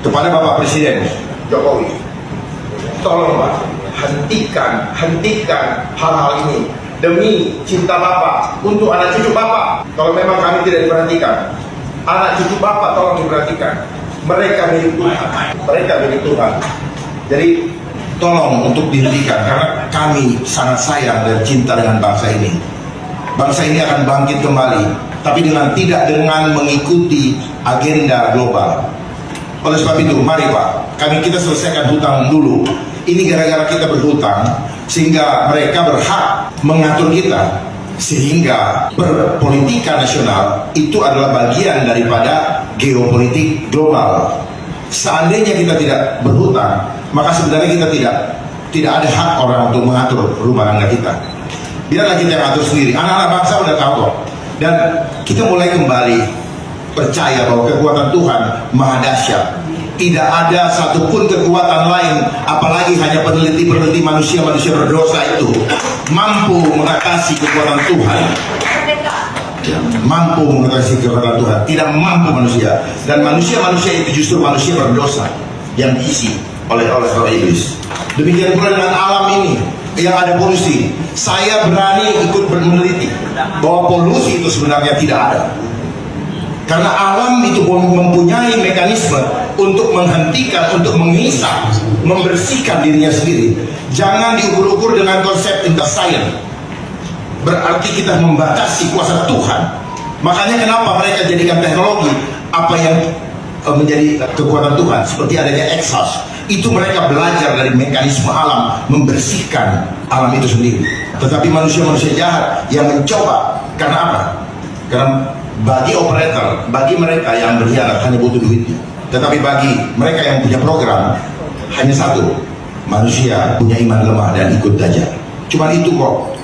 kepada Bapak Presiden Jokowi, tolong Pak, hentikan hal-hal ini demi cinta Bapak untuk anak cucu Bapak. Kalau memang kami tidak diperhatikan, anak cucu Bapak tolong diperhatikan. Mereka milik Tuhan. Jadi tolong untuk dihentikan, karena kami sangat sayang dan cinta dengan bangsa ini. Bangsa ini akan bangkit kembali, tapi tidak dengan mengikuti agenda global. Oleh sebab itu, mari Pak, kita selesaikan hutang dulu. Ini gara-gara kita berhutang, sehingga mereka berhak mengatur kita, sehingga berpolitika nasional itu adalah bagian daripada geopolitik global. Seandainya kita tidak berhutang, maka sebenarnya kita tidak ada hak orang untuk mengatur rumah tangga kita. Biarlah kita yang atur sendiri. Anak-anak bangsa udah tahu kok. Dan kita mulai kembali percaya bahwa kekuatan Tuhan maha dahsyat. Tidak ada satupun kekuatan lain, apalagi hanya peneliti manusia berdosa itu mampu mengatasi kekuatan Tuhan. Mampu mengatasi kekuatan Tuhan. Tidak mampu manusia. Dan manusia itu justru manusia berdosa yang diisi oleh iblis. Demikian pula dengan alam ini yang ada polusi. Saya berani ikut meneliti bahwa polusi itu sebenarnya tidak ada, karena alam itu mempunyai mekanisme untuk menghentikan, untuk menghisap, membersihkan dirinya sendiri. Jangan diukur-ukur dengan konsep science. Berarti kita membatasi kuasa Tuhan. Makanya kenapa mereka jadikan teknologi apa yang menjadi kekuatan Tuhan, seperti adanya exhaust. Itu mereka belajar dari mekanisme alam, membersihkan alam itu sendiri. Tetapi manusia jahat yang mencoba, karena apa? Karena bagi operator, bagi mereka yang berkhianat hanya butuh duitnya. Tetapi bagi mereka yang punya program, hanya satu, manusia punya iman lemah dan ikut dajjal. Cuma itu kok.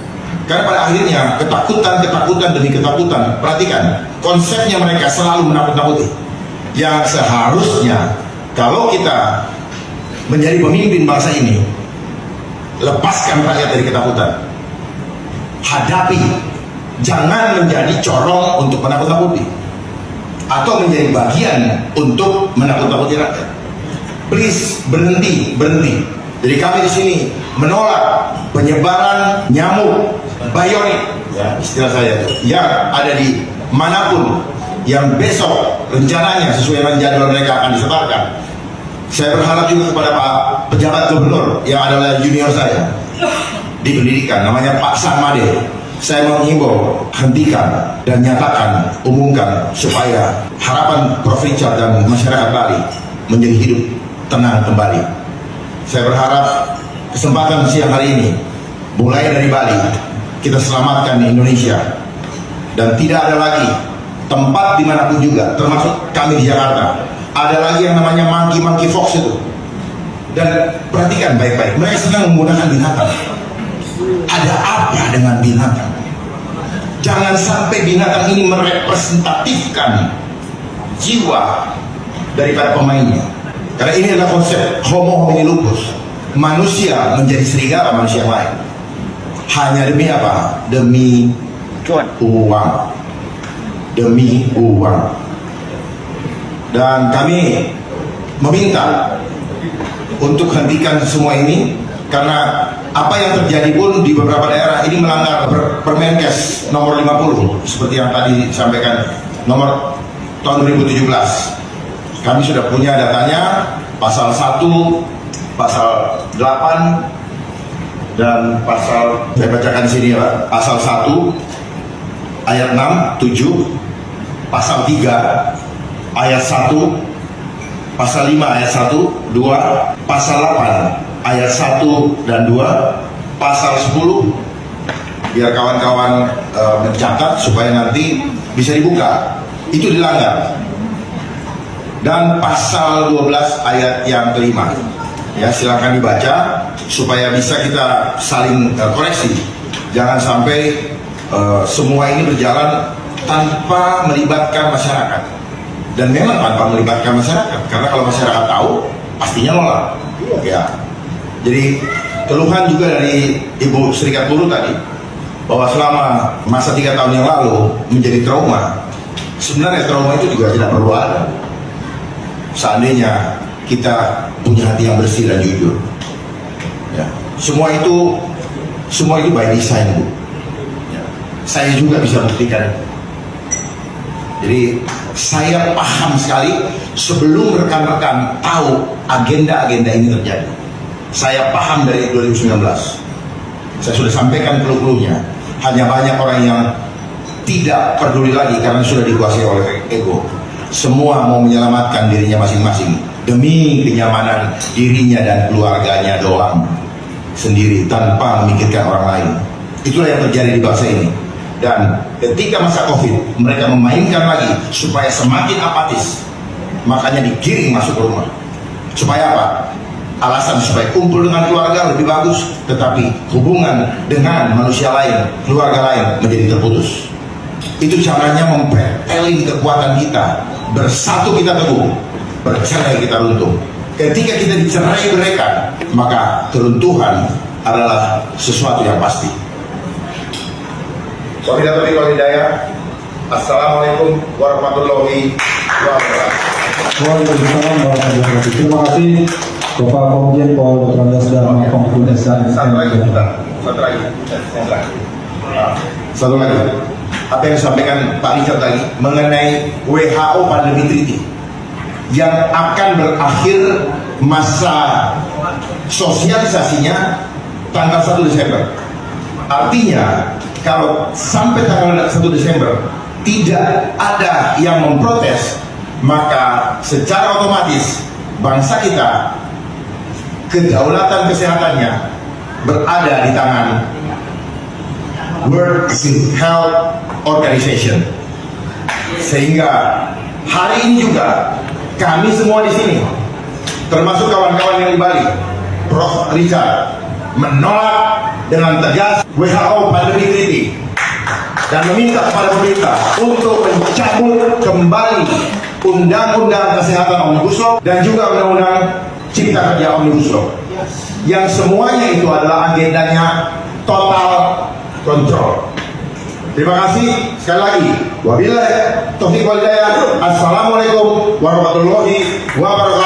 Karena pada akhirnya ketakutan demi ketakutan. Perhatikan, konsepnya mereka selalu menakut-nakuti. Yang seharusnya kalau kita menjadi pemimpin bangsa ini, lepaskan rakyat dari ketakutan. Hadapi, jangan menjadi corong untuk menakut-nakuti atau menjadi bagian untuk menakut-nakuti rakyat. Please, berhenti. Jadi kami di sini menolak penyebaran nyamuk bionik, ya, istilah saya itu, yang ada di manapun, yang besok rencananya sesuai dengan jadwal mereka akan disebarkan. Saya berharap juga kepada Pak pejabat gubernur yang adalah junior saya di pendidikan, namanya Pak Samade. Saya menghimbau, hentikan dan nyatakan, umumkan supaya harapan Prof. Richard dan masyarakat Bali menjadi hidup tenang kembali. Saya berharap kesempatan siang hari ini, mulai dari Bali, kita selamatkan Indonesia, dan tidak ada lagi tempat dimanapun juga, termasuk kami di Jakarta, ada lagi yang namanya monkey fox itu. Dan perhatikan baik-baik, mereka senang menggunakan binatang. Ada apa dengan binatang? Jangan sampai binatang ini merepresentatifkan jiwa daripada pemainnya. Karena ini adalah konsep homo homini lupus. Manusia menjadi serigala manusia yang lain. Hanya demi apa? Demi uang. Demi uang. Dan kami meminta untuk hentikan semua ini, karena apa yang terjadi pun di beberapa daerah ini melanggar Permenkes nomor 50 seperti yang tadi disampaikan, nomor tahun 2017. Kami sudah punya datanya, pasal 1, pasal 8, dan pasal, saya bacakan di sini ya, pasal 1 ayat 6, 7, pasal 3 ayat 1, pasal 5 ayat 1, 2, pasal 8 ayat 1 dan 2, pasal 10, biar kawan-kawan mencatat supaya nanti bisa dibuka, itu dilanggar. Dan pasal 12 ayat yang kelima, ya, silakan dibaca supaya bisa kita saling koreksi. Jangan sampai semua ini berjalan tanpa melibatkan masyarakat. Dan memang tanpa melibatkan masyarakat, karena kalau masyarakat tahu pastinya nolak, ya. Jadi keluhan juga dari Ibu Serikat Buruh tadi, bahwa selama masa 3 tahun yang lalu menjadi trauma. Sebenarnya trauma itu juga tidak perlu ada. Seandainya kita punya hati yang bersih dan jujur. Ya. Semua itu by design, Bu. Ya. Saya juga bisa buktikan. Jadi saya paham sekali sebelum rekan-rekan tahu agenda-agenda ini terjadi. Saya paham dari 2019. Saya sudah sampaikan clue-cluenya. Hanya banyak orang yang tidak peduli lagi karena sudah dikuasai oleh ego. Semua mau menyelamatkan dirinya masing-masing demi kenyamanan dirinya dan keluarganya doang sendiri tanpa memikirkan orang lain. Itulah yang terjadi di bangsa ini. Dan ketika masa COVID, mereka memainkan lagi supaya semakin apatis. Makanya digiring masuk ke rumah. Supaya apa? Alasan supaya kumpul dengan keluarga lebih bagus, tetapi hubungan dengan manusia lain, keluarga lain menjadi terputus. Itu caranya memperteling kekuatan kita. Bersatu kita teguh, bercerai kita runtuh. Ketika kita dicerai mereka, maka keruntuhan adalah sesuatu yang pasti. Wabillahi walhidayah. Assalamualaikum warahmatullahi wabarakatuh. Waalaikumsalam warahmatullahi wabarakatuh. Terima kasih Bapak Komjen Pol Dr. Andes Dharma Pengkudesan. Satu lagi. Satu lagi. Apa yang disampaikan Pak Richard tadi mengenai WHO Pandemi Treaty yang akan berakhir masa sosialisasinya tanggal 1 Desember. Artinya kalau sampai tanggal 1 Desember tidak ada yang memprotes, maka secara otomatis bangsa kita kedaulatan kesehatannya berada di tangan World Health Organization. Sehingga hari ini juga kami semua di sini, termasuk kawan-kawan yang di Bali, Prof. Richard, menolak dengan tegas WHO Pandemi Treaty dan meminta kepada pemerintah untuk mencabut kembali Undang-Undang Kesehatan Omnibus Law dan juga Undang-Undang Cipta Kerja Omnibus Law, yang semuanya itu adalah agendanya total control. Terima kasih sekali lagi. Wabillahi taufiq wal hidayah. Assalamualaikum warahmatullahi wabarakatuh.